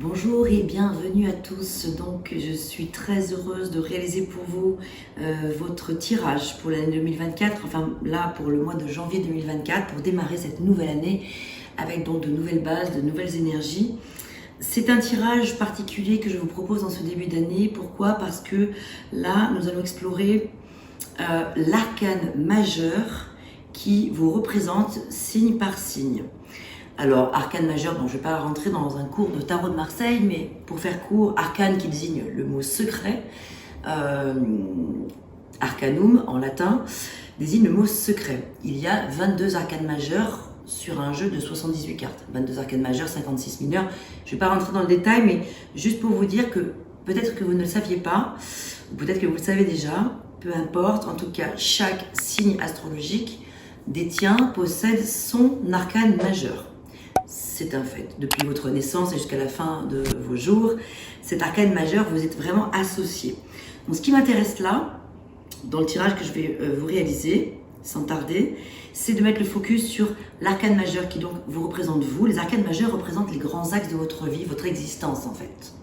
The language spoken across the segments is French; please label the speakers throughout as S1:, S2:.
S1: Bonjour et bienvenue à tous. Donc, je suis très heureuse de réaliser pour vous votre tirage pour l'année 2024, enfin là pour le mois de janvier 2024, pour démarrer cette nouvelle année avec donc de nouvelles bases, de nouvelles énergies. C'est un tirage particulier que je vous propose en ce début d'année. Pourquoi? Parce que là, nous allons explorer l'arcane majeur qui vous représente signe par signe. Alors, arcane majeur, donc je ne vais pas rentrer dans un cours de tarot de Marseille, mais pour faire court, arcane qui désigne le mot secret, arcanum en latin, désigne le mot secret. Il y a 22 arcanes majeurs sur un jeu de 78 cartes. 22 arcanes majeurs, 56 mineurs. Je ne vais pas rentrer dans le détail, mais juste pour vous dire que peut-être que vous ne le saviez pas, ou peut-être que vous le savez déjà, peu importe, en tout cas, chaque signe astrologique possède son arcane majeur. C'est un fait. Depuis votre naissance et jusqu'à la fin de vos jours, cet arcane majeur, vous êtes vraiment associé. Donc, ce qui m'intéresse là, dans le tirage que je vais vous réaliser, sans tarder, c'est de mettre le focus sur l'arcane majeur qui donc vous représente vous. Les arcanes majeurs représentent les grands axes de votre vie, votre existence en fait.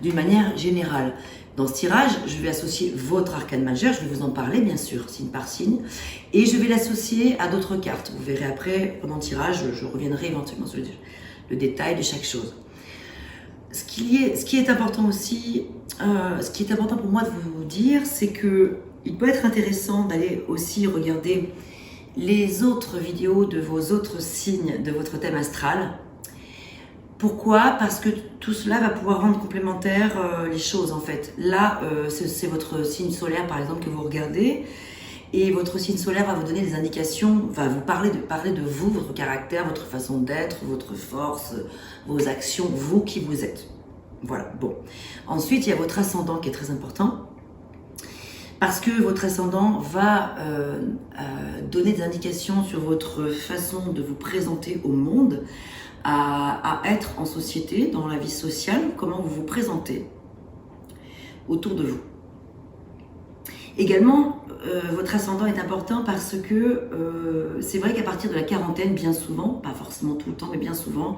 S1: D'une manière générale. Dans ce tirage, je vais associer votre arcane majeur, je vais vous en parler bien sûr, signe par signe, et je vais l'associer à d'autres cartes. Vous verrez après, pendant le tirage, je reviendrai éventuellement sur le détail de chaque chose. Ce qui est important aussi, ce qui est important pour moi de vous dire, c'est que il peut être intéressant d'aller aussi regarder les autres vidéos de vos autres signes de votre thème astral. Pourquoi? Parce que tout cela va pouvoir rendre complémentaires les choses en fait. Là, c'est votre signe solaire par exemple que vous regardez et votre signe solaire va vous donner des indications, va vous parler de vous, votre caractère, votre façon d'être, votre force, vos actions, vous qui vous êtes. Voilà, bon. Ensuite, il y a votre ascendant qui est très important parce que votre ascendant va donner des indications sur votre façon de vous présenter au monde, à être en société, dans la vie sociale, comment vous vous présentez autour de vous. Également, votre ascendant est important parce que c'est vrai qu'à partir de la quarantaine, bien souvent, pas forcément tout le temps, mais bien souvent,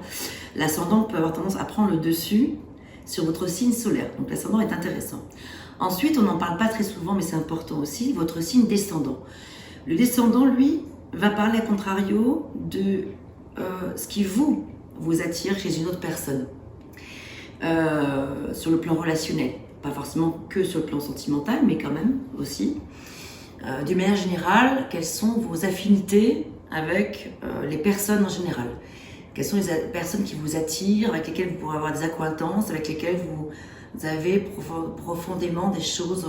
S1: l'ascendant peut avoir tendance à prendre le dessus sur votre signe solaire. Donc l'ascendant est intéressant. Ensuite, on n'en parle pas très souvent, mais c'est important aussi, votre signe descendant. Le descendant, lui, va parler à contrario de ce qui vous attire chez une autre personne sur le plan relationnel, pas forcément que sur le plan sentimental, mais quand même aussi. D'une manière générale, quelles sont vos affinités avec les personnes en général? Quelles sont les personnes qui vous attirent, avec lesquelles vous pourrez avoir des accointances, avec lesquelles vous avez profondément des choses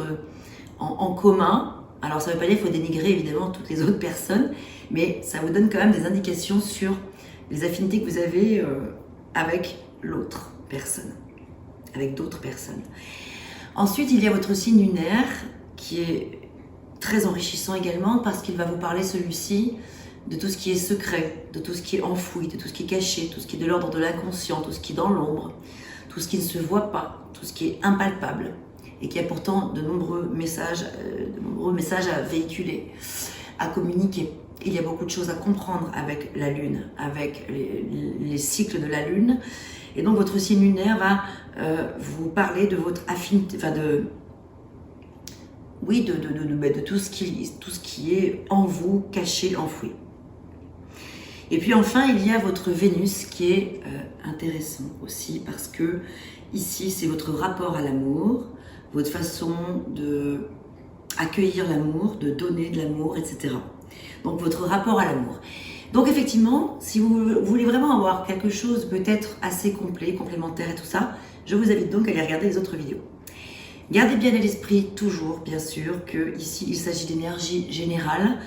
S1: en commun? Alors ça ne veut pas dire qu'il faut dénigrer évidemment toutes les autres personnes, mais ça vous donne quand même des indications sur les affinités que vous avez avec l'autre personne, avec d'autres personnes. Ensuite, il y a votre signe lunaire qui est très enrichissant également parce qu'il va vous parler celui-ci de tout ce qui est secret, de tout ce qui est enfoui, de tout ce qui est caché, tout ce qui est de l'ordre de l'inconscient, tout ce qui est dans l'ombre, tout ce qui ne se voit pas, tout ce qui est impalpable et qui a pourtant de nombreux messages à véhiculer, à communiquer. Il y a beaucoup de choses à comprendre avec la Lune, avec les cycles de la Lune. Et donc, votre signe lunaire va vous parler de votre affinité, enfin de tout ce qui est en vous, caché, enfoui. Et puis enfin, il y a votre Vénus qui est intéressant aussi parce que ici, c'est votre rapport à l'amour, votre façon de accueillir l'amour, de donner de l'amour, etc. Donc votre rapport à l'amour. Donc effectivement, si vous voulez vraiment avoir quelque chose peut-être assez complet, complémentaire et tout ça, je vous invite donc à aller regarder les autres vidéos. Gardez bien à l'esprit toujours, bien sûr, que ici il s'agit d'énergie générale.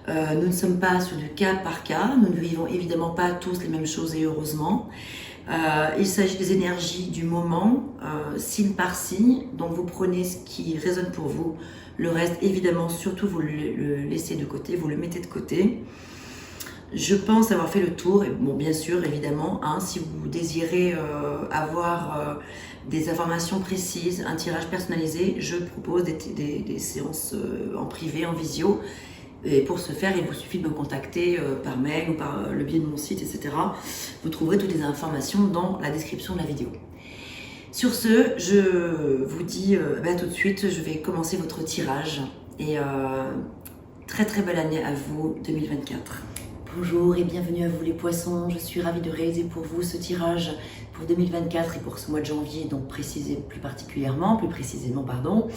S1: Nous ne sommes pas sur du cas par cas, nous ne vivons évidemment pas tous les mêmes choses et heureusement. Il s'agit des énergies du moment, signe par signe, donc vous prenez ce qui résonne pour vous. Le reste, évidemment, surtout vous le laissez de côté, vous le mettez de côté. Je pense avoir fait le tour, et bon, bien sûr, évidemment, hein, si vous désirez avoir des informations précises, un tirage personnalisé, je propose des séances en privé, en visio. Et pour ce faire, il vous suffit de me contacter par mail ou par le biais de mon site, etc. Vous trouverez toutes les informations dans la description de la vidéo. Sur ce, je vous dis à tout de suite, je vais commencer votre tirage. Et très très belle année à vous 2024. Bonjour et bienvenue à vous les poissons, je suis ravie de réaliser pour vous ce tirage pour 2024 et pour ce mois de janvier, donc plus précisément, pardon.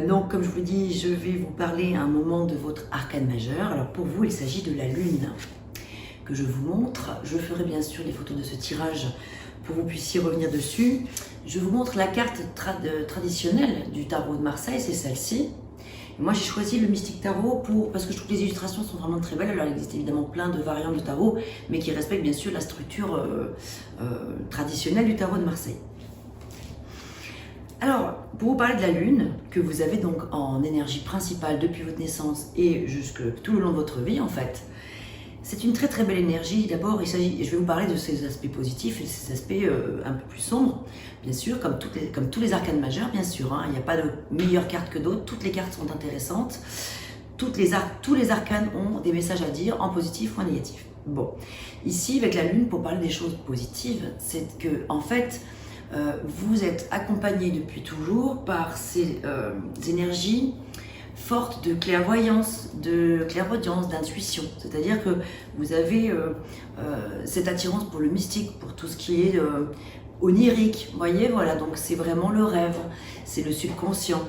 S1: Donc comme je vous dis, je vais vous parler à un moment de votre arcane majeur. Alors pour vous, il s'agit de la lune que je vous montre. Je ferai bien sûr les photos de ce tirage pour que vous puissiez revenir dessus. Je vous montre la carte traditionnelle du tarot de Marseille, c'est celle-ci. Moi, j'ai choisi le Mystique Tarot parce que je trouve que les illustrations sont vraiment très belles. Alors, il existe évidemment plein de variantes de tarot, mais qui respectent bien sûr la structure traditionnelle du tarot de Marseille. Alors, pour vous parler de la Lune, que vous avez donc en énergie principale depuis votre naissance et jusque tout le long de votre vie, en fait, c'est une très très belle énergie. D'abord, je vais vous parler de ses aspects positifs et de ses aspects un peu plus sombres, bien sûr, comme tous les arcanes majeurs, bien sûr. Hein, il n'y a pas de meilleure carte que d'autres, toutes les cartes sont intéressantes. Tous les arcanes ont des messages à dire, en positif ou en négatif. Bon, ici, avec la Lune, pour parler des choses positives, c'est que, en fait, vous êtes accompagné depuis toujours par ces énergies forte de clairvoyance, d'intuition. C'est-à-dire que vous avez cette attirance pour le mystique, pour tout ce qui est onirique. Vous voyez, voilà, donc c'est vraiment le rêve, c'est le subconscient.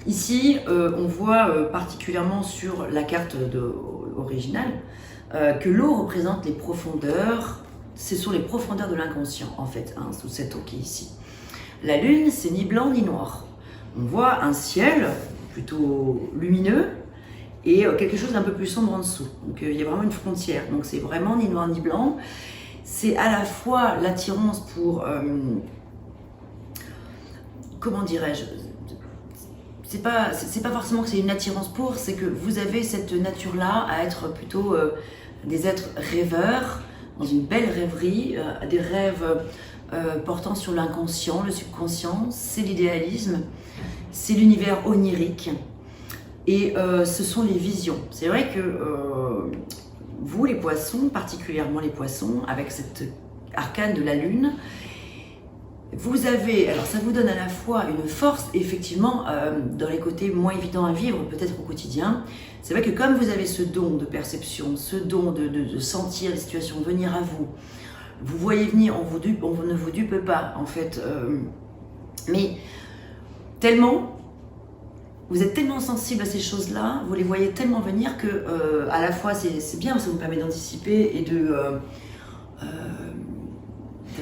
S1: Ici, on voit particulièrement sur la carte originale que l'eau représente les profondeurs. Ce sont les profondeurs de l'inconscient, en fait, hein, sous cette eau qui est ici. La lune, c'est ni blanc ni noir. On voit un ciel plutôt lumineux et quelque chose d'un peu plus sombre en dessous. Donc il y a vraiment une frontière. Donc c'est vraiment ni noir ni blanc. C'est à la fois l'attirance pour... comment dirais-je, c'est pas forcément que c'est une attirance pour, c'est que vous avez cette nature-là à être plutôt des êtres rêveurs, dans une belle rêverie, des rêves portant sur l'inconscient, le subconscient, c'est l'idéalisme. C'est l'univers onirique et ce sont les visions. C'est vrai que vous, les poissons, particulièrement les poissons, avec cette arcane de la lune, vous avez, alors ça vous donne à la fois une force, effectivement, dans les côtés moins évidents à vivre, peut-être au quotidien. C'est vrai que comme vous avez ce don de perception, ce don de sentir les situations venir à vous, vous voyez venir, on ne vous dupe pas, en fait, mais vous êtes tellement sensible à ces choses-là, vous les voyez tellement venir que à la fois c'est bien, ça vous permet d'anticiper et ça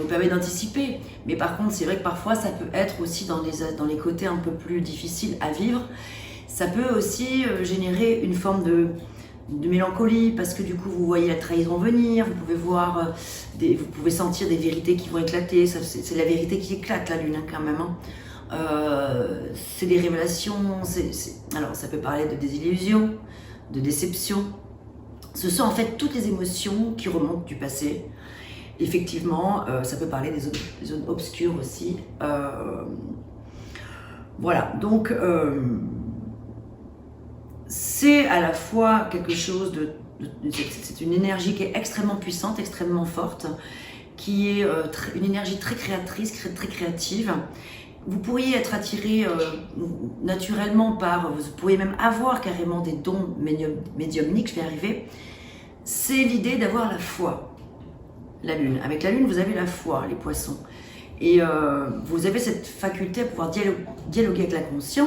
S1: vous permet d'anticiper. Mais par contre, c'est vrai que parfois ça peut être aussi dans les côtés un peu plus difficiles à vivre. Ça peut aussi générer une forme de mélancolie parce que du coup vous voyez la trahison venir, vous pouvez voir, vous pouvez sentir des vérités qui vont éclater. C'est la vérité qui éclate la lune hein, quand même. Hein. C'est des révélations, alors ça peut parler de désillusion, de déception. Ce sont en fait toutes les émotions qui remontent du passé. Effectivement, ça peut parler des zones obscures aussi. Voilà, donc c'est à la fois quelque chose c'est une énergie qui est extrêmement puissante, extrêmement forte, qui est une énergie très créatrice, très créative. Vous pourriez être attiré naturellement vous pourriez même avoir carrément des dons médiumniques, je vais y arriver. C'est l'idée d'avoir la foi, la lune. Avec la lune, vous avez la foi, les poissons. Et vous avez cette faculté à pouvoir dialoguer avec l'inconscient.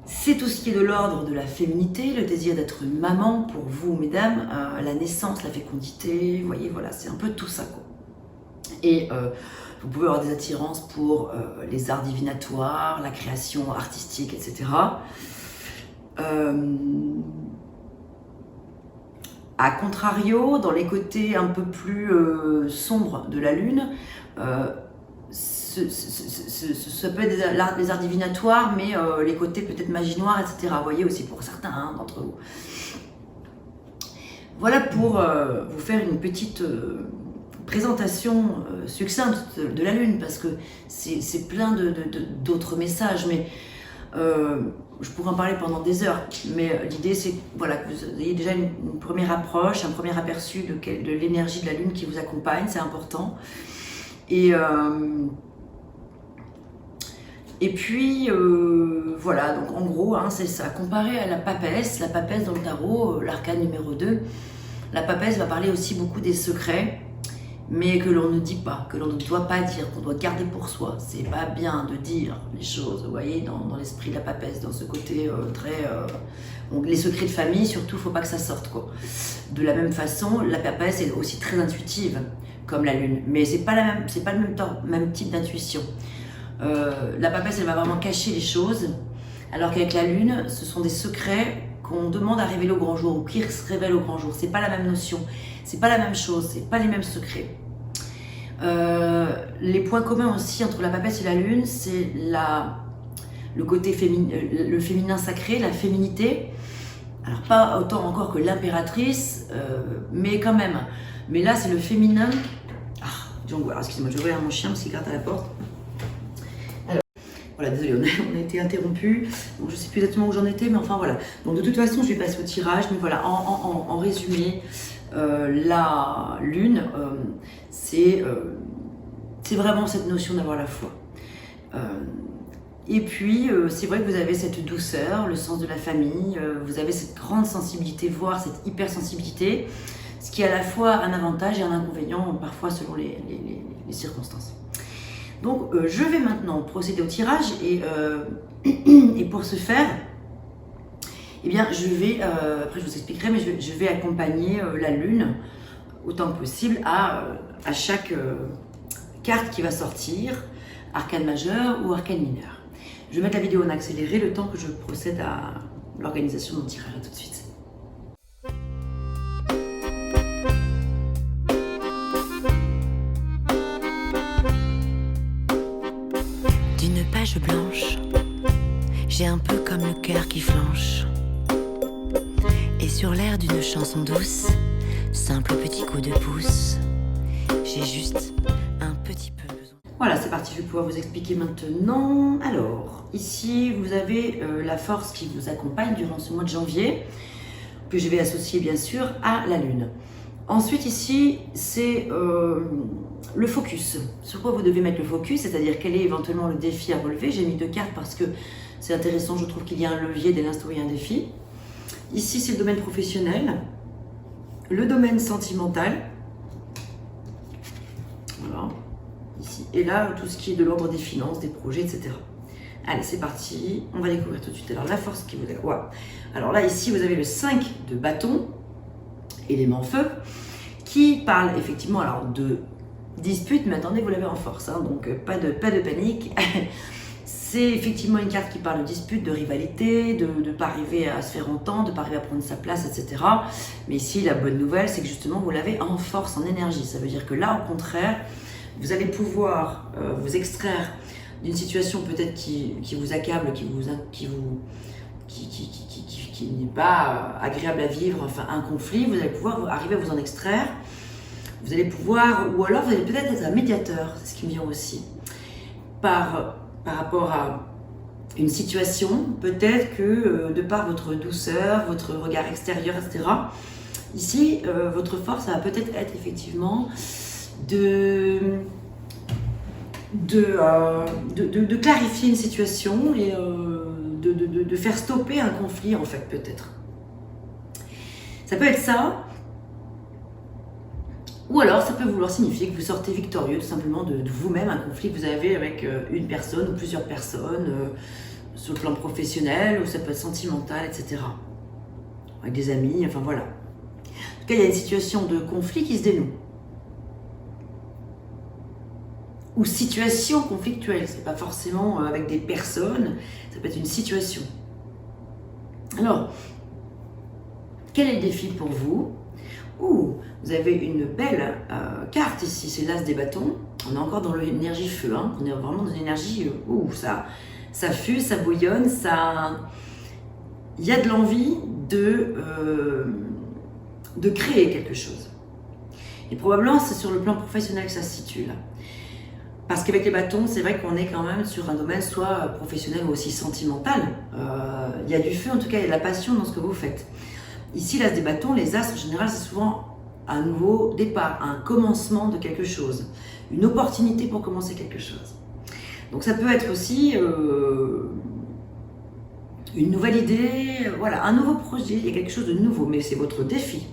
S1: C'est tout ce qui est de l'ordre de la féminité, le désir d'être une maman pour vous, mesdames, la naissance, la fécondité, vous voyez, voilà, c'est un peu tout ça, quoi. Et vous pouvez avoir des attirances pour les arts divinatoires, la création artistique, etc. A contrario, dans les côtés un peu plus sombres de la lune, ça peut être les arts divinatoires, mais les côtés peut-être magie noire, etc. Vous voyez aussi pour certains hein, d'entre vous. Voilà pour vous faire une petite présentation succincte de la lune, parce que c'est plein d'autres messages, mais je pourrais en parler pendant des heures, mais l'idée c'est voilà, que vous ayez déjà une première approche, un premier aperçu de l'énergie de la Lune qui vous accompagne, c'est important. Et puis, voilà, donc en gros, hein, c'est ça. Comparé à la papesse dans le tarot, l'arcane numéro 2, la papesse va parler aussi beaucoup des secrets, mais que l'on ne dit pas, que l'on ne doit pas dire, qu'on doit garder pour soi. C'est pas bien de dire les choses, vous voyez, dans l'esprit de la papesse, dans ce côté très... donc les secrets de famille, surtout, faut pas que ça sorte, quoi. De la même façon, la papesse est aussi très intuitive, comme la Lune, mais c'est pas le même type d'intuition. La papesse, elle va vraiment cacher les choses, alors qu'avec la Lune, ce sont des secrets qu'on demande à révéler au grand jour, ou qui se révèlent au grand jour. C'est pas la même notion, c'est pas la même chose, c'est pas les mêmes secrets. Les points communs aussi entre la papesse et la Lune, c'est le côté le féminin sacré, la féminité. Alors pas autant encore que l'impératrice, mais quand même. Mais là, c'est le féminin. Ah, donc voilà, excusez-moi, je vais ouvrir mon chien parce qu'il gratte à la porte. Voilà, désolé, on a été interrompu. Donc je sais plus exactement où j'en étais, mais enfin voilà. Donc de toute façon, je vais passer au tirage, mais voilà, en résumé, la Lune, c'est vraiment cette notion d'avoir la foi. Et puis, c'est vrai que vous avez cette douceur, le sens de la famille, vous avez cette grande sensibilité, voire cette hypersensibilité, ce qui est à la fois un avantage et un inconvénient, parfois selon les circonstances. Donc, je vais maintenant procéder au tirage et pour ce faire, eh bien, je vais, après je vous expliquerai, mais je vais accompagner la Lune autant que possible à chaque carte qui va sortir, arcane majeur ou arcane mineur. Je vais mettre la vidéo en accéléré le temps que je procède à l'organisation de mon tirage. À tout de suite.
S2: D'une page blanche, j'ai un peu comme le cœur qui flanche. Et sur l'air d'une chanson douce, simple petit coup de pouce, j'ai juste un petit peu besoin.
S1: Voilà, c'est parti, je vais pouvoir vous expliquer maintenant. Alors, ici, vous avez la force qui vous accompagne durant ce mois de janvier, que je vais associer bien sûr à la Lune. Ensuite, ici, c'est le focus. Sur quoi vous devez mettre le focus, c'est-à-dire quel est éventuellement le défi à relever. J'ai mis 2 cartes parce que c'est intéressant, je trouve qu'il y a un levier dès l'instant où il y a un défi. Ici, c'est le domaine professionnel, le domaine sentimental. Voilà. Ici. Et là, tout ce qui est de l'ordre des finances, des projets, etc. Allez, c'est parti. On va découvrir tout de suite. Alors, la force qui vous a... Wow. Alors là, ici, vous avez le 5 de bâton, élément feu, qui parle effectivement alors de dispute, mais attendez, vous l'avez en force, hein, donc pas de panique. C'est effectivement une carte qui parle de dispute, de rivalité, de ne pas arriver à se faire entendre, de ne pas arriver à prendre sa place, etc. Mais ici, la bonne nouvelle, c'est que justement, vous l'avez en force, en énergie. Ça veut dire que là, au contraire, vous allez pouvoir vous extraire d'une situation peut-être qui vous accable, qui n'est pas agréable à vivre, enfin un conflit, vous allez pouvoir arriver à vous en extraire. Vous allez pouvoir, ou alors vous allez peut-être être un médiateur, c'est ce qui me vient aussi, par rapport à une situation, peut-être que de par votre douceur, votre regard extérieur, etc., ici, votre force, ça va peut-être être effectivement de clarifier une situation et de faire stopper un conflit, en fait, peut-être. Ça peut être ça. Ou alors, ça peut vouloir signifier que vous sortez victorieux tout simplement de vous-même, un conflit que vous avez avec une personne ou plusieurs personnes, sur le plan professionnel, ou ça peut être sentimental, etc. Avec des amis, enfin voilà. En tout cas, il y a une situation de conflit qui se dénoue. Ou situation conflictuelle, c'est pas forcément avec des personnes, ça peut être une situation. Alors, quel est le défi pour vous? Vous avez une belle carte ici, c'est l'As des bâtons. On est encore dans l'énergie feu, hein. On est vraiment dans une énergie ça fuse, ça bouillonne, il y a de l'envie de créer quelque chose. Et probablement c'est sur le plan professionnel que ça se situe là. Parce qu'avec les bâtons, c'est vrai qu'on est quand même sur un domaine soit professionnel ou aussi sentimental. Il y a du feu, en tout cas, il y a de la passion dans ce que vous faites. Ici, l'as des bâtons, les as, en général, c'est souvent un nouveau départ, un commencement de quelque chose, une opportunité pour commencer quelque chose. Donc ça peut être aussi une nouvelle idée, voilà, un nouveau projet, il y a quelque chose de nouveau, mais c'est votre défi.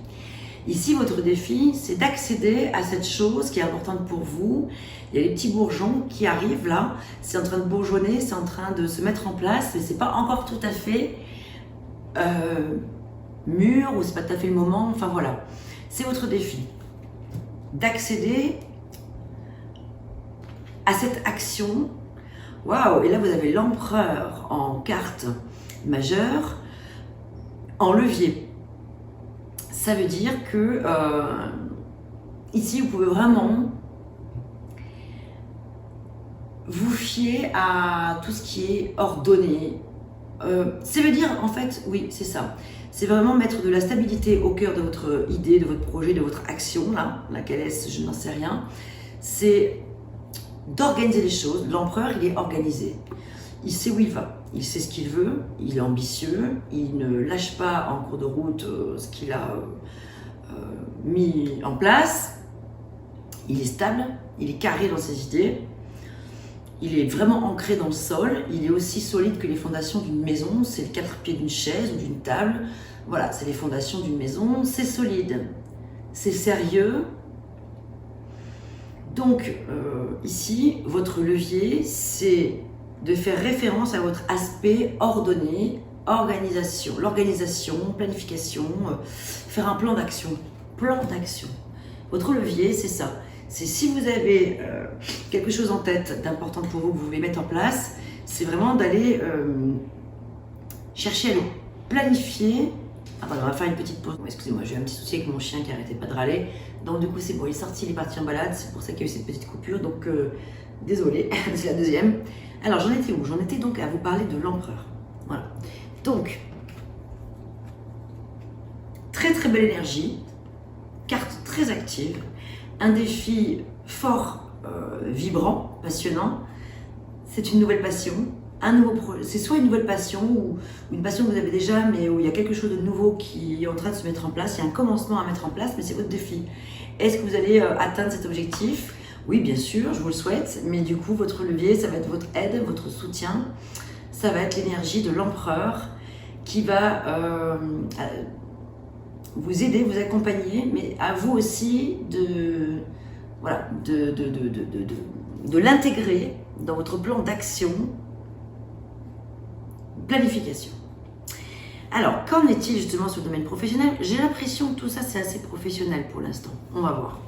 S1: Ici, votre défi, c'est d'accéder à cette chose qui est importante pour vous. Il y a les petits bourgeons qui arrivent là, c'est en train de bourgeonner, c'est en train de se mettre en place, mais c'est pas encore tout à fait mûr ou c'est pas tout à fait le moment, enfin voilà. C'est votre défi d'accéder à cette action. Waouh! Et là, vous avez l'empereur en carte majeure, en levier. Ça veut dire que ici, vous pouvez vraiment vous fier à tout ce qui est ordonné. Ça veut dire, en fait, oui, c'est ça. C'est vraiment mettre de la stabilité au cœur de votre idée, de votre projet, de votre action, là, laquelle est-ce, je n'en sais rien. C'est d'organiser les choses. L'empereur, il est organisé. Il sait où il va. Il sait ce qu'il veut, il est ambitieux, il ne lâche pas en cours de route ce qu'il a mis en place. Il est stable, il est carré dans ses idées, il est vraiment ancré dans le sol, il est aussi solide que les fondations d'une maison, c'est les 4 pieds d'une chaise ou d'une table. Voilà, c'est les fondations d'une maison, c'est solide, c'est sérieux. Donc ici, votre levier, c'est de faire référence à votre aspect ordonné, organisation, l'organisation, planification, faire un plan d'action. Plan d'action. Votre levier, c'est ça. C'est si vous avez quelque chose en tête d'important pour vous que vous voulez mettre en place, c'est vraiment d'aller chercher à le planifier. Attendez, on va faire une petite pause. Excusez-moi, j'ai eu un petit souci avec mon chien qui n'arrêtait pas de râler. Donc du coup, c'est bon, il est sorti, il est parti en balade. C'est pour ça qu'il y a eu cette petite coupure. Donc désolé, c'est la deuxième. Alors, j'en étais où? J'en étais donc à vous parler de l'empereur. Voilà. Donc, très très belle énergie, carte très active, un défi fort, vibrant, passionnant. C'est une nouvelle passion, un nouveau projet. C'est soit une nouvelle passion ou une passion que vous avez déjà, mais où il y a quelque chose de nouveau qui est en train de se mettre en place. Il y a un commencement à mettre en place, mais c'est votre défi. Est-ce que vous allez atteindre cet objectif? Oui, bien sûr, je vous le souhaite, mais du coup, votre levier, ça va être votre aide, votre soutien. Ça va être l'énergie de l'empereur qui va vous aider, vous accompagner, mais à vous aussi de l'intégrer dans votre plan d'action, planification. Alors, qu'en est-il justement sur le domaine professionnel? J'ai l'impression que tout ça, c'est assez professionnel pour l'instant. On va voir.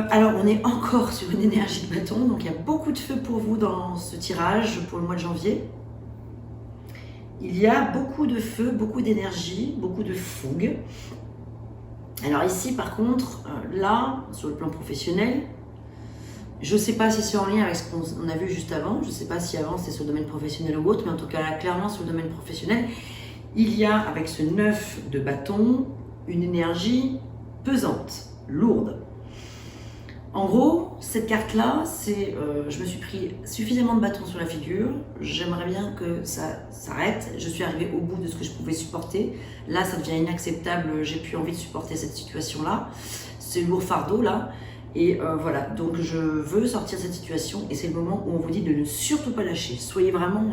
S1: Alors, on est encore sur une énergie de bâton, donc il y a beaucoup de feu pour vous dans ce tirage pour le mois de janvier. Il y a beaucoup de feu, beaucoup d'énergie, beaucoup de fougue. Alors ici, par contre, là, sur le plan professionnel, je ne sais pas si c'est en lien avec ce qu'on a vu juste avant, je ne sais pas si avant c'était sur le domaine professionnel ou autre, mais en tout cas là, clairement sur le domaine professionnel, il y a avec ce 9 de bâton une énergie pesante, lourde. En gros, cette carte-là, c'est je me suis pris suffisamment de bâtons sur la figure, j'aimerais bien que ça s'arrête, je suis arrivée au bout de ce que je pouvais supporter, là ça devient inacceptable, j'ai plus envie de supporter cette situation-là, c'est le lourd fardeau là, et voilà, donc je veux sortir de cette situation et c'est le moment où on vous dit de ne surtout pas lâcher, soyez vraiment,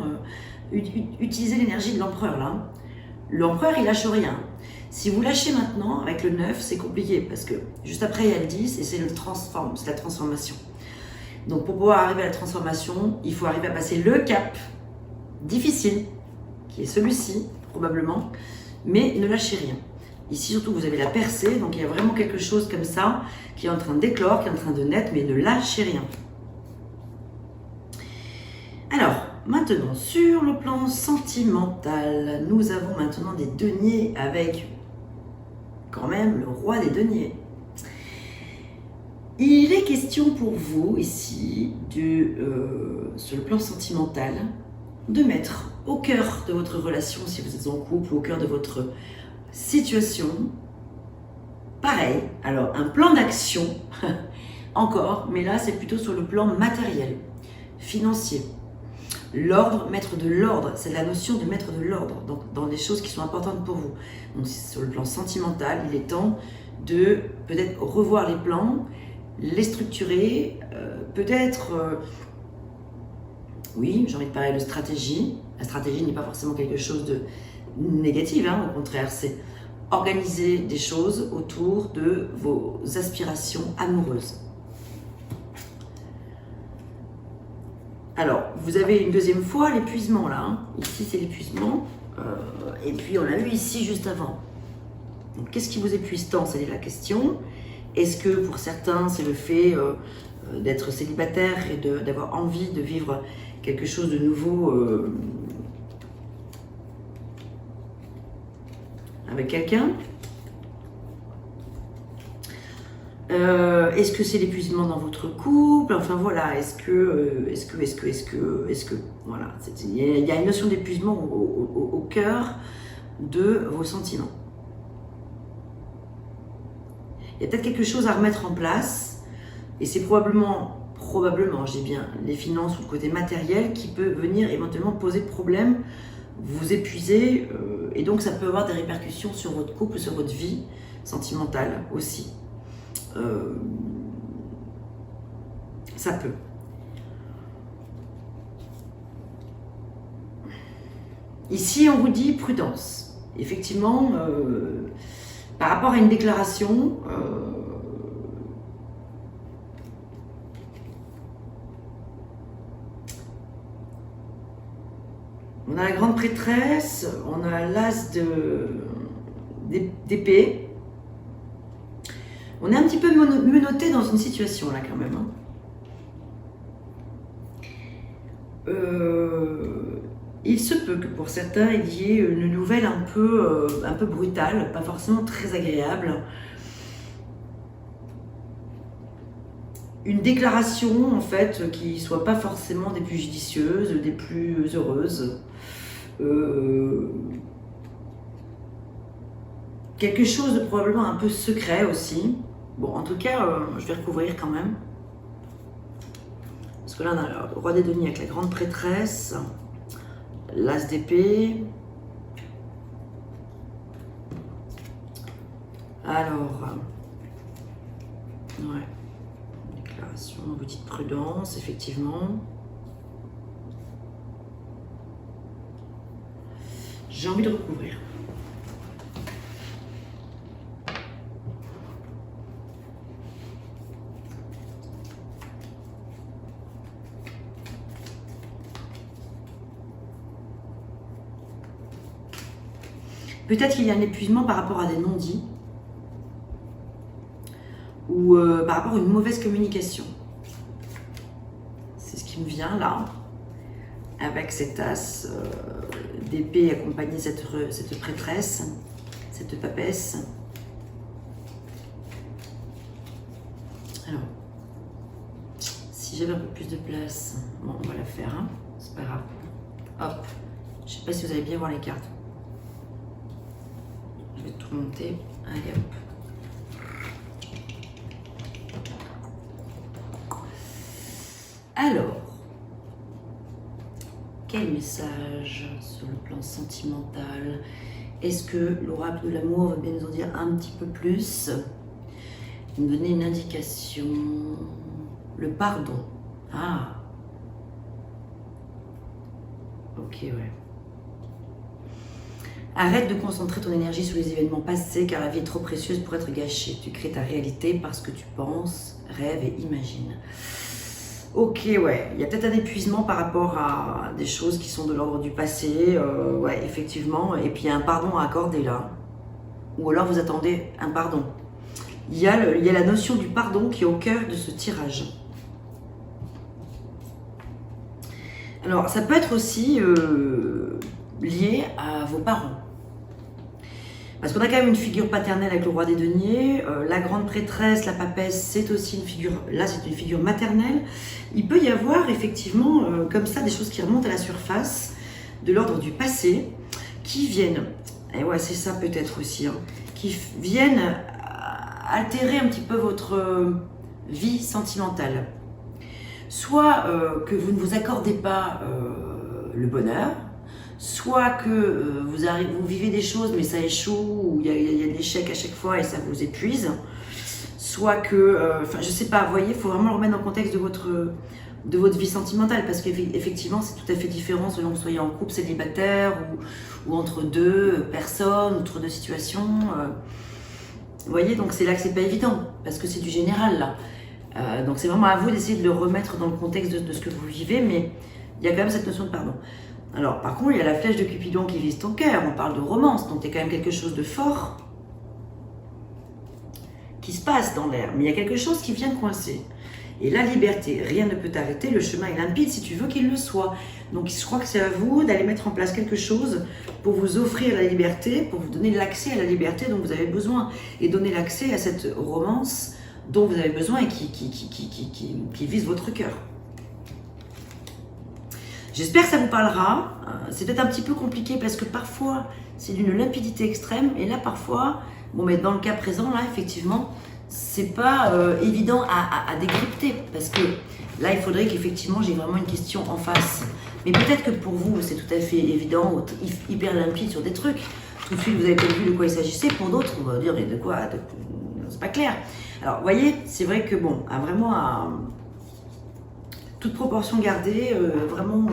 S1: utilisez l'énergie de l'empereur là, l'empereur il lâche rien. Si vous lâchez maintenant, avec le 9, c'est compliqué parce que juste après, il y a le 10 et c'est la transformation. Donc, pour pouvoir arriver à la transformation, il faut arriver à passer le cap difficile, qui est celui-ci, probablement, mais ne lâchez rien. Ici, surtout, vous avez la percée, donc il y a vraiment quelque chose comme ça qui est en train d'éclore, qui est en train de naître, mais ne lâchez rien. Alors, maintenant, sur le plan sentimental, nous avons maintenant des deniers avec quand même le roi des deniers. Il est question pour vous ici, sur le plan sentimental, de mettre au cœur de votre relation, si vous êtes en couple, au cœur de votre situation, pareil, alors un plan d'action, encore, mais là c'est plutôt sur le plan matériel, financier. L'ordre, mettre de l'ordre, c'est la notion de mettre de l'ordre dans les choses qui sont importantes pour vous. Donc sur le plan sentimental, il est temps de peut-être revoir les plans, les structurer, peut-être, oui, j'ai envie de parler de stratégie. La stratégie n'est pas forcément quelque chose de négatif, hein, au contraire, c'est organiser des choses autour de vos aspirations amoureuses. Alors, vous avez une deuxième fois l'épuisement là, hein. Ici c'est l'épuisement, et puis on l'a vu ici juste avant. Donc qu'est-ce qui vous épuise tant, c'est la question. Est-ce que pour certains c'est le fait d'être célibataire et d'avoir envie de vivre quelque chose de nouveau avec quelqu'un? Est-ce que c'est l'épuisement dans votre couple? Enfin voilà, est-ce que voilà, il y a une notion d'épuisement au cœur de vos sentiments. Il y a peut-être quelque chose à remettre en place, et c'est probablement, je dis bien, les finances ou le côté matériel qui peut venir éventuellement poser problème, vous épuiser, et donc ça peut avoir des répercussions sur votre couple, sur votre vie sentimentale aussi. Ça peut. Ici, on vous dit prudence. Effectivement, par rapport à une déclaration, on a la grande prêtresse, on a l'as d'épée. On est un petit peu menotté dans une situation là quand même. Hein. Il se peut que pour certains il y ait une nouvelle un peu brutale, pas forcément très agréable. Une déclaration en fait qui soit pas forcément des plus judicieuses, des plus heureuses. Quelque chose de probablement un peu secret aussi. Bon, en tout cas, je vais recouvrir quand même. Parce que là, on a le roi des deniers avec la grande prêtresse, l'as d'épée. Alors, ouais, déclaration, vous dites prudence, effectivement. J'ai envie de recouvrir. Peut-être qu'il y a un épuisement par rapport à des non-dits ou par rapport à une mauvaise communication. C'est ce qui me vient là, avec cet as d'épée accompagné cette prêtresse, cette papesse. Alors, si j'avais un peu plus de place, bon, on va la faire, hein, c'est pas grave. Hop, je sais pas si vous allez bien voir les cartes. Je vais tout monter. Allez hop. Alors, quel message sur le plan sentimental? Est-ce que l'oracle de l'amour va bien nous en dire un petit peu plus? Nous donner une indication. Le pardon. Ah. Ok, ouais. Arrête de concentrer ton énergie sur les événements passés car la vie est trop précieuse pour être gâchée. Tu crées ta réalité parce que tu penses, rêves et imagines. Ok, ouais, il y a peut-être un épuisement par rapport à des choses qui sont de l'ordre du passé, ouais, effectivement, et puis il y a un pardon à accorder là, ou alors vous attendez un pardon. Il y a la notion du pardon qui est au cœur de ce tirage. Alors, ça peut être aussi lié à vos parents. Parce qu'on a quand même une figure paternelle avec le roi des deniers, la grande prêtresse, la papesse, c'est aussi une figure, là c'est une figure maternelle. Il peut y avoir effectivement comme ça des choses qui remontent à la surface de l'ordre du passé, qui viennent Et ouais, c'est ça peut-être aussi, hein, qui viennent altérer un petit peu votre vie sentimentale. Soit que vous ne vous accordez pas le bonheur, soit que vous vivez des choses mais ça échoue, ou il y a de l'échec à chaque fois et ça vous épuise, soit que, enfin je sais pas, vous voyez, il faut vraiment le remettre dans le contexte de votre vie sentimentale, parce qu'effectivement c'est tout à fait différent selon que vous soyez en couple, célibataire, ou entre deux personnes, entre deux situations. Vous voyez, donc c'est là que c'est pas évident, parce que c'est du général là. Donc c'est vraiment à vous d'essayer de le remettre dans le contexte de ce que vous vivez, mais il y a quand même cette notion de pardon. Alors par contre, il y a la flèche de Cupidon qui vise ton cœur, on parle de romance, donc il y a quand même quelque chose de fort qui se passe dans l'air, mais il y a quelque chose qui vient coincer. Et la liberté, rien ne peut t'arrêter, le chemin est limpide si tu veux qu'il le soit. Donc je crois que c'est à vous d'aller mettre en place quelque chose pour vous offrir la liberté, pour vous donner l'accès à la liberté dont vous avez besoin, et donner l'accès à cette romance dont vous avez besoin et qui vise votre cœur. J'espère que ça vous parlera. C'est peut-être un petit peu compliqué parce que parfois c'est d'une limpidité extrême, et là parfois, bon mais dans le cas présent là effectivement, c'est pas évident à décrypter, parce que là il faudrait qu'effectivement j'ai vraiment une question en face. Mais peut-être que pour vous c'est tout à fait évident, hyper limpide sur des trucs. Tout de suite vous avez peut-être vu de quoi il s'agissait. Pour d'autres on va dire mais de quoi, c'est pas clair. Alors vous voyez, c'est vrai que bon, à toute proportion gardée, vraiment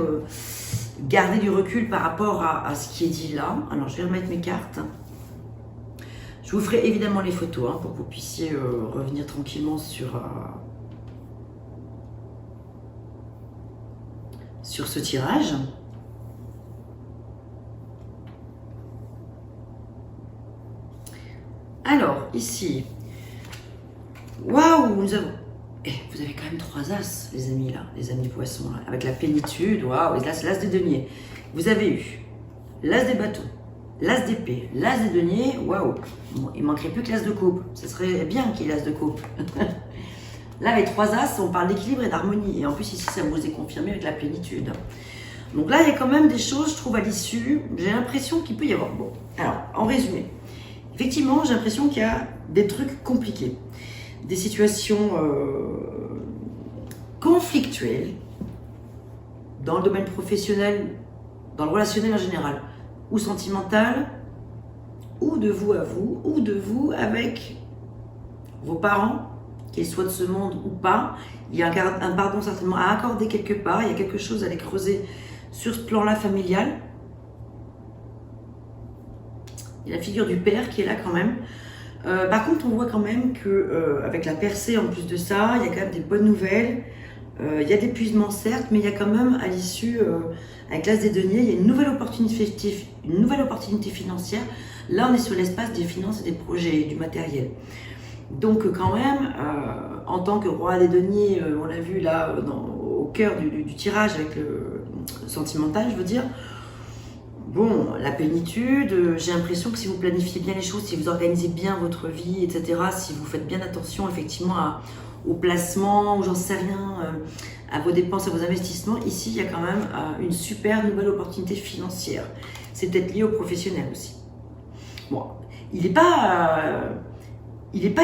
S1: garder du recul par rapport à ce qui est dit là. Alors je vais remettre mes cartes. Je vous ferai évidemment les photos hein, pour que vous puissiez revenir tranquillement sur ce tirage. Alors, ici, waouh, nous avons... vous avez quand même 3 as, les amis, là, les amis poissons, là, avec la plénitude, waouh, et là, c'est l'as des deniers. Vous avez eu l'as des bâtons, l'as d'épée, l'as des deniers, waouh. Bon, il manquerait plus que l'as de coupe, ce serait bien qu'il y ait l'as de coupe. Là, avec 3 as, on parle d'équilibre et d'harmonie, et en plus, ici, ça vous est confirmé avec la plénitude. Donc là, il y a quand même des choses, je trouve, à l'issue, j'ai l'impression qu'il peut y avoir. Bon, alors, en résumé, effectivement, j'ai l'impression qu'il y a des trucs compliqués, des situations conflictuelles dans le domaine professionnel, dans le relationnel en général, ou sentimental, ou de vous à vous, ou de vous avec vos parents, qu'ils soient de ce monde ou pas. Il y a un pardon certainement à accorder quelque part, il y a quelque chose à aller creuser sur ce plan-là familial. Il y a la figure du père qui est là quand même. Par contre, on voit quand même que avec la percée en plus de ça, il y a quand même des bonnes nouvelles. Il y a d'épuisement certes, mais il y a quand même à l'issue, avec l'as des deniers, il y a une nouvelle opportunité financière. Là, on est sur l'espace des finances et des projets, du matériel. Donc quand même, en tant que roi des deniers, on l'a vu là au cœur du tirage avec le sentimental, je veux dire. Bon, la plénitude, j'ai l'impression que si vous planifiez bien les choses, si vous organisez bien votre vie, etc., si vous faites bien attention effectivement au placement, ou j'en sais rien, à vos dépenses, à vos investissements, ici il y a quand même une super nouvelle opportunité financière. C'est peut-être lié au professionnel aussi. Bon, il n'est pas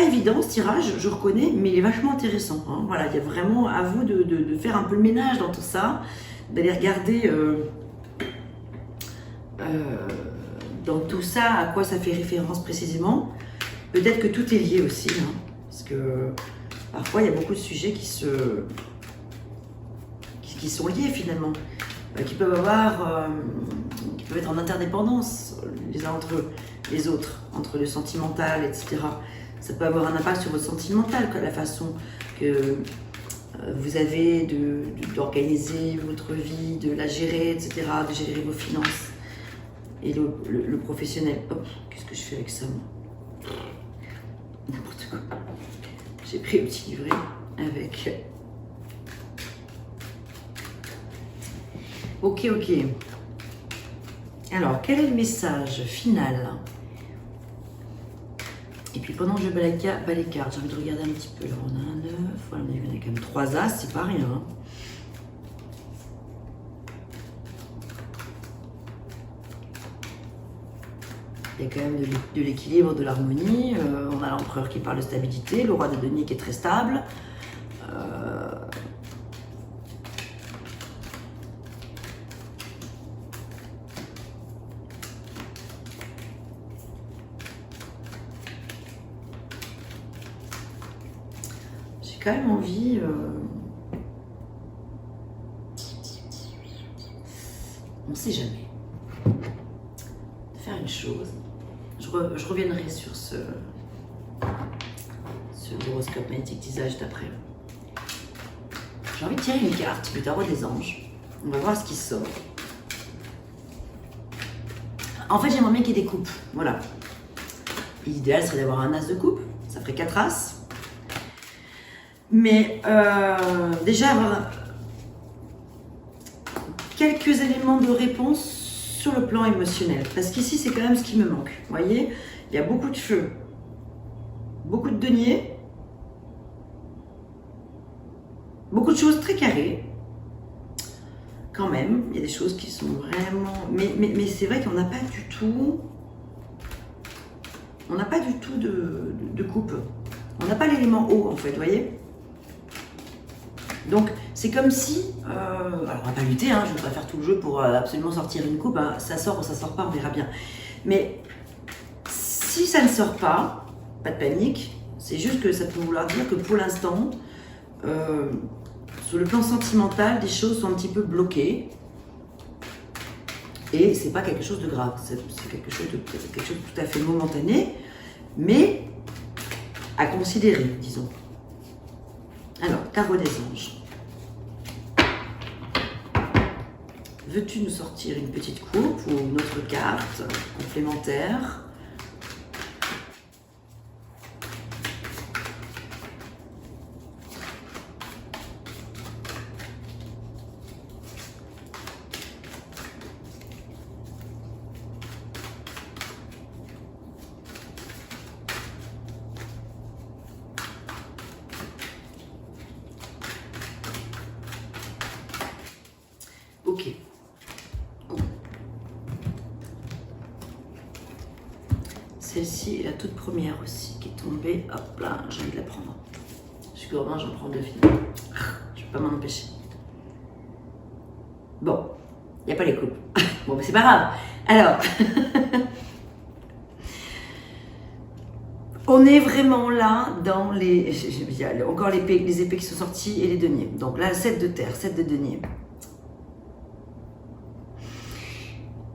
S1: évident ce tirage, je reconnais, mais il est vachement intéressant. Hein. Voilà, il y a vraiment à vous de faire un peu le ménage dans tout ça, d'aller regarder dans tout ça à quoi ça fait référence précisément. Peut-être que tout est lié aussi, hein, parce que parfois il y a beaucoup de sujets qui sont liés finalement, qui peuvent être en interdépendance les uns entre les autres, entre le sentimental, etc. Ça peut avoir un impact sur votre sentimental, la façon que vous avez d'organiser votre vie, de la gérer, etc., de gérer vos finances. Et le professionnel. Hop, qu'est-ce que je fais avec ça, moi? N'importe quoi. J'ai pris le petit livret avec... Ok. Alors, quel est le message final? Et puis pendant que je bats les cartes, j'ai envie de regarder un petit peu. Là, on a un 9, voilà, on a quand même 3 as, c'est pas rien. Hein. Il y a quand même de l'équilibre, de l'harmonie. On a l'empereur qui parle de stabilité, le roi de denier qui est très stable. J'ai quand même envie... on ne sait jamais. De faire une chose. Je reviendrai sur ce horoscope magnétique teaser juste après. J'ai envie de tirer une carte du tarot des anges. On va voir ce qui sort. En fait, j'aimerais bien qu'il y ait des coupes. Voilà. L'idéal serait d'avoir un as de coupe. Ça ferait 4 as. Mais déjà avoir quelques éléments de réponse sur le plan émotionnel. Parce qu'ici, c'est quand même ce qui me manque. Vous voyez, il y a beaucoup de feu, beaucoup de deniers, beaucoup de choses très carrées. Quand même, il y a des choses qui sont vraiment... Mais c'est vrai qu'on n'a pas du tout... On n'a pas du tout de coupe. On n'a pas l'élément haut, en fait, vous voyez. Donc, c'est comme si... alors, on va pas lutter, hein, je ne vais pas faire tout le jeu pour absolument sortir une coupe. Hein, ça sort ou ça sort pas, on verra bien. Mais si ça ne sort pas, pas de panique. C'est juste que ça peut vouloir dire que pour l'instant, sur le plan sentimental, des choses sont un petit peu bloquées. Et c'est pas quelque chose de grave. C'est quelque chose de tout à fait momentané, mais à considérer, disons. Alors, tarot des anges. Veux-tu nous sortir une petite coupe ou une autre carte complémentaire? Ok. Celle-ci est la toute première aussi qui est tombée. Hop là, j'ai envie de la prendre. Je suis gourmand, j'en prends deux finalement. Je peux pas m'en empêcher. Bon, il n'y a pas les coupes. Bon, mais c'est pas grave. Alors, on est vraiment là dans les... Il y a encore les épées qui sont sorties et les deniers. Donc là, 7 de terre, 7 de deniers.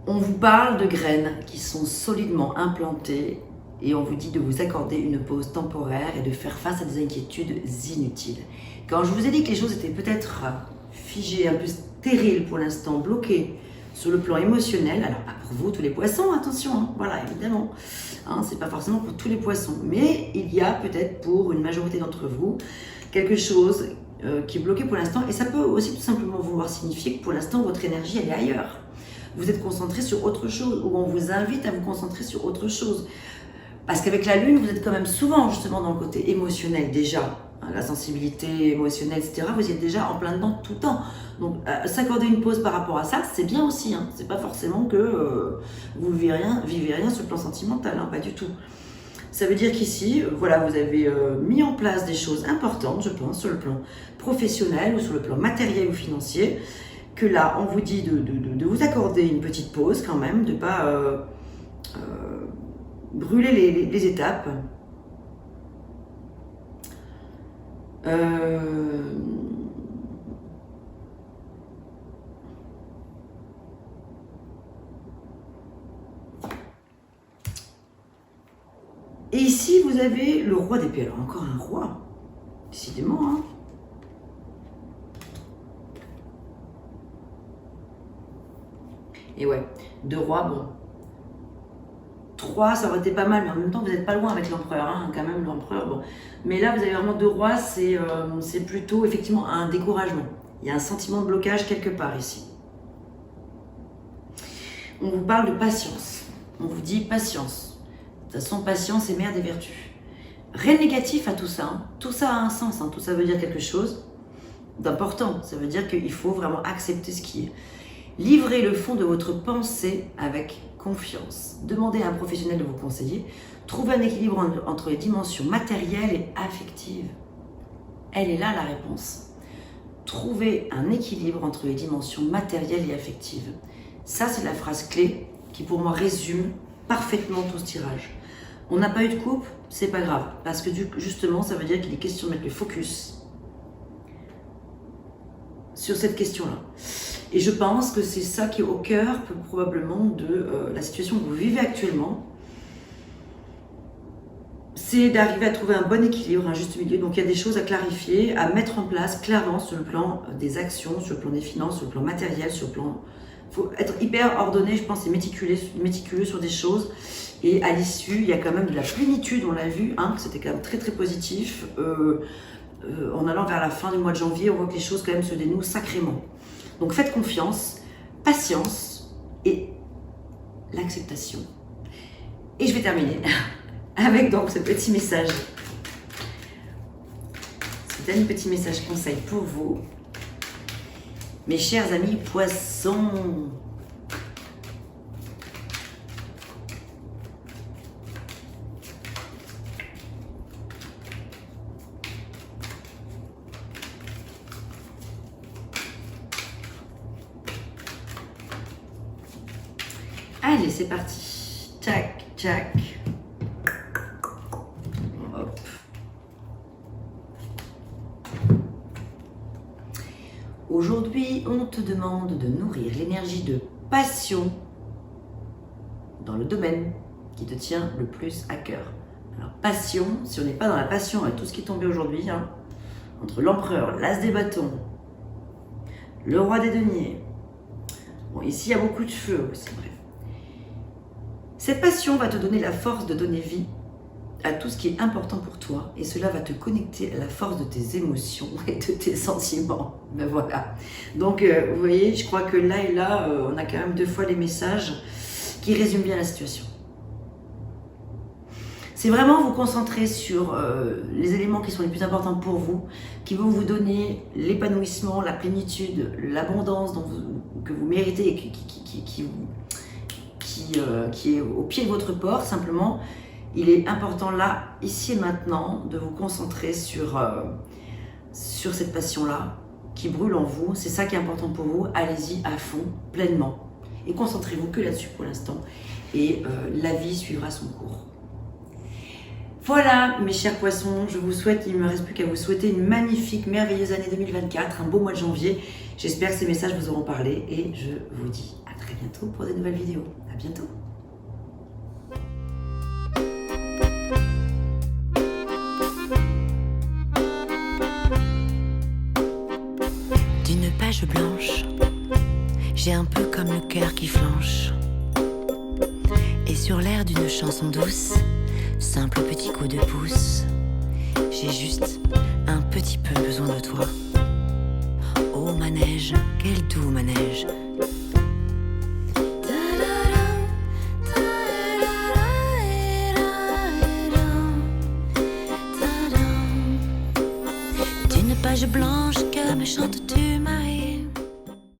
S1: On vous parle de graines qui sont solidement implantées et on vous dit de vous accorder une pause temporaire et de faire face à des inquiétudes inutiles. Quand je vous ai dit que les choses étaient peut-être figées, un peu stériles pour l'instant, bloquées sur le plan émotionnel, alors pas pour vous tous les poissons, attention, hein, voilà, évidemment, hein, c'est pas forcément pour tous les poissons, mais il y a peut-être pour une majorité d'entre vous quelque chose qui est bloqué pour l'instant et ça peut aussi tout simplement vouloir signifier que pour l'instant votre énergie elle est ailleurs. Vous êtes concentré sur autre chose, ou on vous invite à vous concentrer sur autre chose. Parce qu'avec la Lune, vous êtes quand même souvent justement dans le côté émotionnel déjà. Hein, la sensibilité émotionnelle, etc. Vous êtes déjà en plein dedans tout le temps. Donc s'accorder une pause par rapport à ça, c'est bien aussi. Hein. C'est pas forcément que vous vivez rien sur le plan sentimental, hein, pas du tout. Ça veut dire qu'ici, voilà, vous avez mis en place des choses importantes, je pense, sur le plan professionnel ou sur le plan matériel ou financier. Que là, on vous dit de vous accorder une petite pause quand même, de ne pas brûler les étapes. Et ici, vous avez le roi d'épée. Alors, encore un roi, décidément, hein. Et ouais, 2 rois, bon. 3, ça aurait été pas mal, mais en même temps, vous n'êtes pas loin avec l'empereur, hein, quand même, l'empereur, bon. Mais là, vous avez vraiment 2 rois, c'est plutôt, effectivement, un découragement. Il y a un sentiment de blocage quelque part, ici. On vous parle de patience. On vous dit patience. De toute façon, patience est mère des vertus. Rien de négatif à tout ça. Hein. Tout ça a un sens, hein. Tout ça veut dire quelque chose d'important. Ça veut dire qu'il faut vraiment accepter ce qui est. Livrez le fond de votre pensée avec confiance. Demandez à un professionnel de vous conseiller. Trouvez un équilibre entre les dimensions matérielles et affectives. Elle est là la réponse. Trouvez un équilibre entre les dimensions matérielles et affectives. Ça, c'est la phrase clé qui, pour moi, résume parfaitement tout ce tirage. On n'a pas eu de couple, c'est pas grave, parce que justement, ça veut dire qu'il est question de mettre le focus sur cette question-là. Et je pense que c'est ça qui est au cœur, probablement, de la situation que vous vivez actuellement. C'est d'arriver à trouver un bon équilibre, un juste milieu. Donc il y a des choses à clarifier, à mettre en place clairement sur le plan des actions, sur le plan des finances, sur le plan matériel, sur le plan... Il faut être hyper ordonné, je pense, et méticuleux sur des choses. Et à l'issue, il y a quand même de la plénitude, on l'a vu, hein, que c'était quand même très très positif. En allant vers la fin du mois de janvier, on voit que les choses quand même se dénouent sacrément. Donc faites confiance, patience et l'acceptation. Et je vais terminer avec donc ce petit message. C'est un petit message conseil pour vous. Mes chers amis poissons. Allez, c'est parti. Tac, tac. Hop. Aujourd'hui, on te demande de nourrir l'énergie de passion dans le domaine qui te tient le plus à cœur. Alors, passion, si on n'est pas dans la passion avec tout ce qui est tombé aujourd'hui, hein, entre l'empereur, l'as des bâtons, le roi des deniers, bon, ici il y a beaucoup de feu aussi, bref. Cette passion va te donner la force de donner vie à tout ce qui est important pour toi et cela va te connecter à la force de tes émotions et de tes sentiments. Ben voilà. Donc, vous voyez, je crois que là et là, on a quand même 2 fois les messages qui résument bien la situation. C'est vraiment vous concentrer sur les éléments qui sont les plus importants pour vous, qui vont vous donner l'épanouissement, la plénitude, l'abondance que vous méritez et qui est au pied de votre porte. Simplement, il est important là, ici et maintenant, de vous concentrer sur cette passion-là qui brûle en vous. C'est ça qui est important pour vous. Allez-y à fond, pleinement. Et concentrez-vous que là-dessus pour l'instant. Et la vie suivra son cours. Voilà, mes chers poissons, je vous souhaite, il ne me reste plus qu'à vous souhaiter une magnifique, merveilleuse année 2024, un beau mois de janvier. J'espère que ces messages vous auront parlé et je vous dis à très bientôt pour de nouvelles vidéos. À bientôt.
S2: D'une page blanche, j'ai un peu comme le cœur qui flanche. Et sur l'air d'une chanson douce, simple petit coup de pouce, j'ai juste un petit peu besoin de toi. Oh manège, quel doux manège. D'une page blanche que me chantes-tu, Marie?